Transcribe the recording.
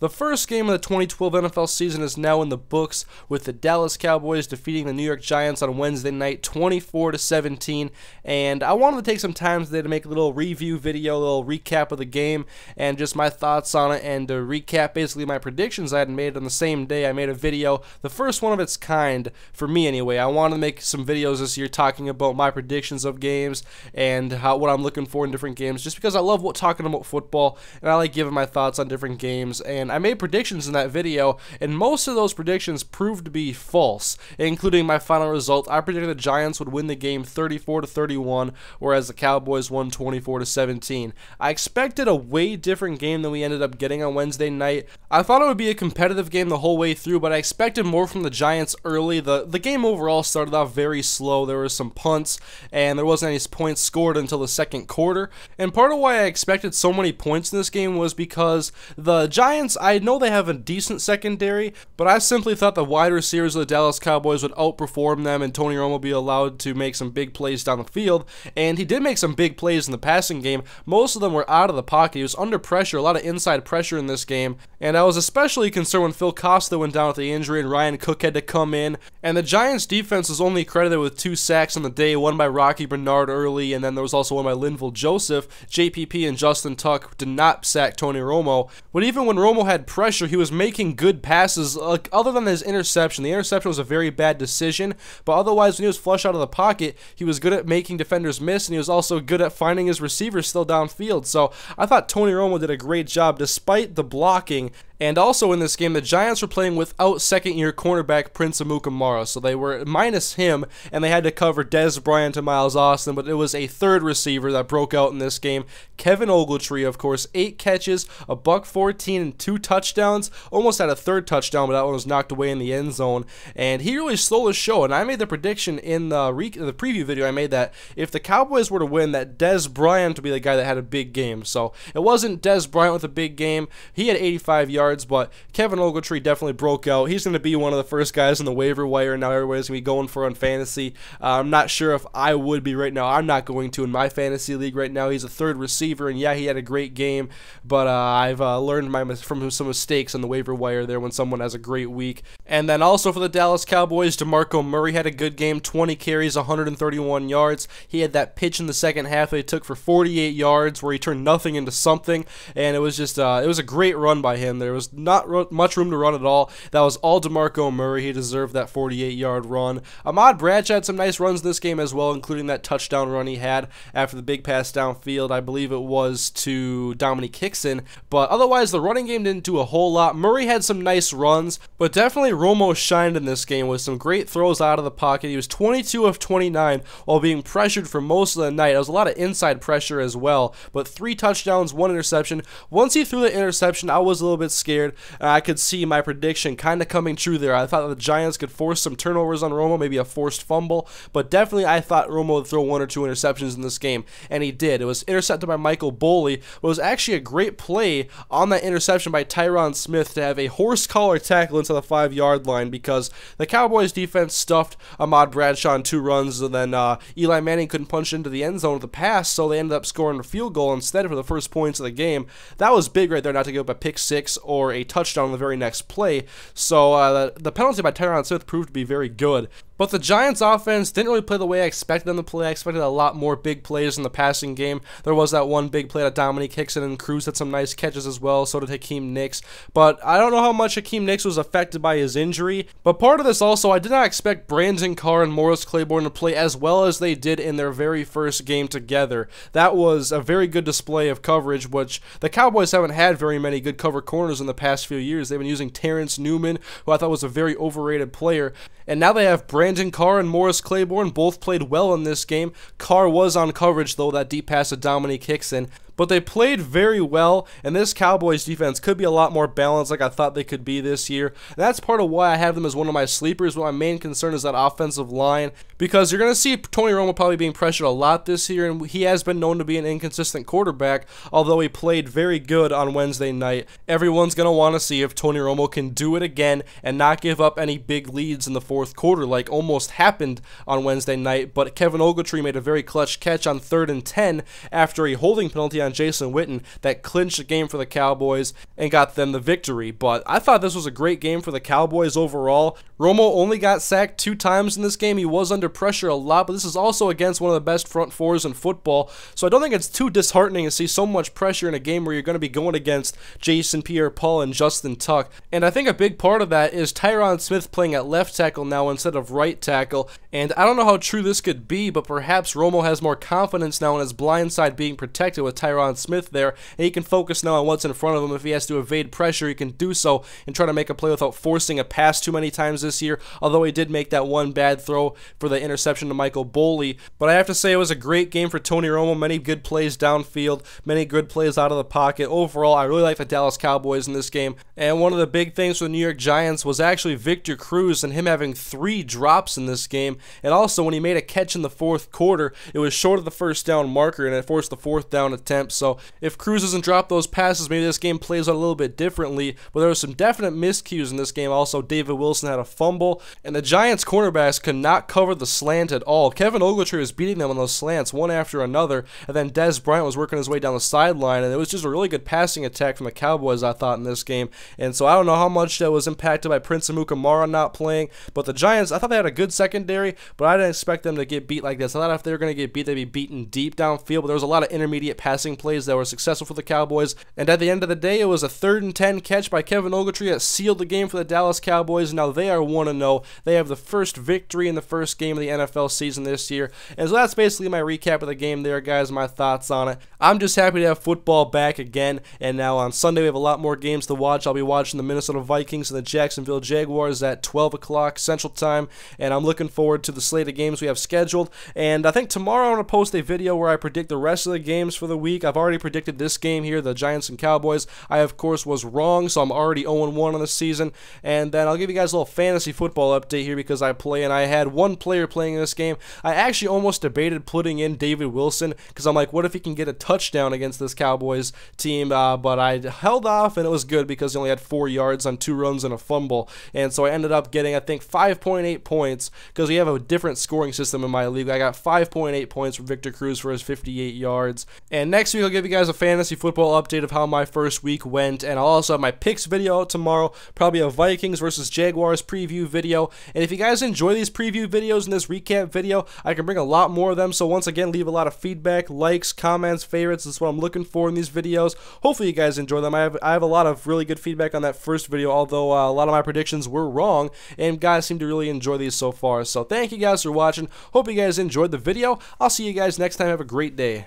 The first game of the 2012 NFL season is now in the books, with the Dallas Cowboys defeating the New York Giants on Wednesday night 24-17, and I wanted to take some time today to make a little review video, a little recap of the game, and just my thoughts on it, and to recap basically my predictions I had made on the same day. I made a video, the first one of its kind, for me anyway. I wanted to make some videos this year talking about my predictions of games, and what I'm looking for in different games, just because I love talking about football, and I like giving my thoughts on different games, and I made predictions in that video, and most of those predictions proved to be false, including my final result. I predicted the Giants would win the game 34-31, whereas the Cowboys won 24-17. I expected a way different game than we ended up getting on Wednesday night. I thought it would be a competitive game the whole way through, but I expected more from the Giants early. The game overall started off very slow. There were some punts, and there wasn't any points scored until the second quarter, and part of why I expected so many points in this game was because the Giants, I know they have a decent secondary, but I simply thought the wide receivers of the Dallas Cowboys would outperform them and Tony Romo would be allowed to make some big plays down the field, and he did make some big plays in the passing game. Most of them were out of the pocket. He was under pressure, a lot of inside pressure in this game, and I was especially concerned when Phil Costa went down with the injury and Ryan Cook had to come in, and the Giants defense was only credited with 2 sacks on the day, one by Rocky Bernard early, and then there was also one by Linval Joseph. JPP and Justin Tuck did not sack Tony Romo, but even when Romo had pressure, he was making good passes. Other than his interception, the interception was a very bad decision, but otherwise when he was flush out of the pocket, he was good at making defenders miss, and he was also good at finding his receivers still downfield. So I thought Tony Romo did a great job despite the blocking. And also in this game, the Giants were playing without second-year cornerback Prince Amukamara, so they were minus him, and they had to cover Dez Bryant and Miles Austin, but it was a third receiver that broke out in this game. Kevin Ogletree, of course, 8 catches, a $114, and 2 touchdowns. Almost had a third touchdown, but that one was knocked away in the end zone, and he really stole the show. And I made the prediction in the preview video I made that if the Cowboys were to win, that Dez Bryant would be the guy that had a big game. So it wasn't Dez Bryant with a big game. He had 85 yards. But Kevin Ogletree definitely broke out. He's going to be one of the first guys on the waiver wire now. Everybody's going to be going for on fantasy. I'm not sure if I would be right now. I'm not going to in my fantasy league right now. He's a third receiver, and yeah, he had a great game, but I've learned from some mistakes on the waiver wire there when someone has a great week. And then also for the Dallas Cowboys, DeMarco Murray had a good game, 20 carries, 131 yards. He had that pitch in the second half that he took for 48 yards where he turned nothing into something, and it was just it was a great run by him. There was not much room to run at all. That was all DeMarco Murray. He deserved that 48-yard run. Ahmad Bradshaw had some nice runs in this game as well, including that touchdown run he had after the big pass downfield. I believe it was to Dominique Hickson, but otherwise the running game didn't do a whole lot. Murray had some nice runs, but definitely Romo shined in this game with some great throws out of the pocket. He was 22 of 29 while being pressured for most of the night. There was a lot of inside pressure as well, but 3 touchdowns, 1 interception. Once he threw the interception, I was a little bit scared. I could see my prediction kind of coming true there. I thought the Giants could force some turnovers on Romo, maybe a forced fumble, but definitely I thought Romo would throw 1 or 2 interceptions in this game, and he did. It was intercepted by Michael Boley, but it was actually a great play on that interception by Tyron Smith to have a horse collar tackle into the 5-yard line, because the Cowboys defense stuffed Ahmad Bradshaw on 2 runs, and then Eli Manning couldn't punch into the end zone with the pass, so they ended up scoring a field goal instead for the first points of the game. That was big right there, not to give up a pick 6 or a touchdown on the very next play. So the penalty by Tyron Smith proved to be very good. But the Giants offense didn't really play the way I expected them to play. I expected a lot more big plays in the passing game. There was that one big play to Dominique Hickson, and Cruz had some nice catches as well, so did Hakeem Nicks. But I don't know how much Hakeem Nicks was affected by his injury. But part of this also, I did not expect Brandon Carr and Morris Claiborne to play as well as they did in their very first game together. That was a very good display of coverage, which the Cowboys haven't had very many good cover corners in the past few years. They've been using Terrence Newman, who I thought was a very overrated player, and now they have Brandon Carr and Morris Claiborne. Both played well in this game. Carr was on coverage, though, that deep pass to Dominique Hickson. But they played very well, and this Cowboys defense could be a lot more balanced like I thought they could be this year. And that's part of why I have them as one of my sleepers, but my main concern is that offensive line, because you're going to see Tony Romo probably being pressured a lot this year, and he has been known to be an inconsistent quarterback, although he played very good on Wednesday night. Everyone's going to want to see if Tony Romo can do it again and not give up any big leads in the fourth quarter like almost happened on Wednesday night, but Kevin Ogletree made a very clutch catch on 3rd and 10 after a holding penalty on on Jason Witten that clinched the game for the Cowboys and got them the victory. But I thought this was a great game for the Cowboys overall. Romo only got sacked 2 times in this game. He was under pressure a lot, but this is also against one of the best front fours in football. So I don't think it's too disheartening to see so much pressure in a game where you're going to be going against Jason Pierre-Paul and Justin Tuck. And I think a big part of that is Tyron Smith playing at left tackle now instead of right tackle. And I don't know how true this could be, but perhaps Romo has more confidence now in his blind side being protected with Tyron Smith there, and he can focus now on what's in front of him. If he has to evade pressure, he can do so and try to make a play without forcing a pass too many times this year, although he did make that one bad throw for the interception to Michael Boley. But I have to say it was a great game for Tony Romo. Many good plays downfield, many good plays out of the pocket. Overall, I really like the Dallas Cowboys in this game, and one of the big things for the New York Giants was actually Victor Cruz and him having 3 drops in this game, and also when he made a catch in the 4th quarter, it was short of the first down marker and it forced the 4th down attempt. So if Cruz doesn't drop those passes, maybe this game plays out a little bit differently, but there were some definite miscues in this game. Also, David Wilson had a fumble, and the Giants cornerbacks could not cover the slant at all. Kevin Ogletree was beating them on those slants one after another, and then Dez Bryant was working his way down the sideline, and it was just a really good passing attack from the Cowboys, I thought, in this game. And so I don't know how much that was impacted by Prince Amukamara not playing, but the Giants, I thought they had a good secondary, but I didn't expect them to get beat like this. I thought if they were going to get beat, they'd be beaten deep downfield, but there was a lot of intermediate passing plays that were successful for the Cowboys, and at the end of the day, it was a 3rd and 10 catch by Kevin Ogletree that sealed the game for the Dallas Cowboys. Now they are 1-0. They have the first victory in the first game of the NFL season this year, and so that's basically my recap of the game there, guys, my thoughts on it. I'm just happy to have football back again, and now on Sunday we have a lot more games to watch. I'll be watching the Minnesota Vikings and the Jacksonville Jaguars at 12 o'clock Central Time, and I'm looking forward to the slate of games we have scheduled. And I think tomorrow I'm going to post a video where I predict the rest of the games for the week. I've already predicted this game here, the Giants and Cowboys. I, of course, was wrong, so I'm already 0-1 on the season. And then I'll give you guys a little fantasy football update here because I play, and I had one player playing in this game. I actually almost debated putting in David Wilson because I'm like, what if he can get a touchdown against this Cowboys team? But I held off, and it was good because he only had 4 yards on 2 runs and a fumble. And so I ended up getting, I think, 5.8 points because we have a different scoring system in my league. I got 5.8 points from Victor Cruz for his 58 yards. And next week I'll give you guys a fantasy football update of how my first week went, and I'll also have my picks video out tomorrow, probably a Vikings versus Jaguars preview video. And if you guys enjoy these preview videos and this recap video, I can bring a lot more of them. So once again, leave a lot of feedback, likes, comments, favorites. That's what I'm looking for in these videos. Hopefully you guys enjoy them. I have a lot of really good feedback on that first video, although a lot of my predictions were wrong, and guys seem to really enjoy these so far. So thank you guys for watching. Hope you guys enjoyed the video. I'll see you guys next time. Have a great day.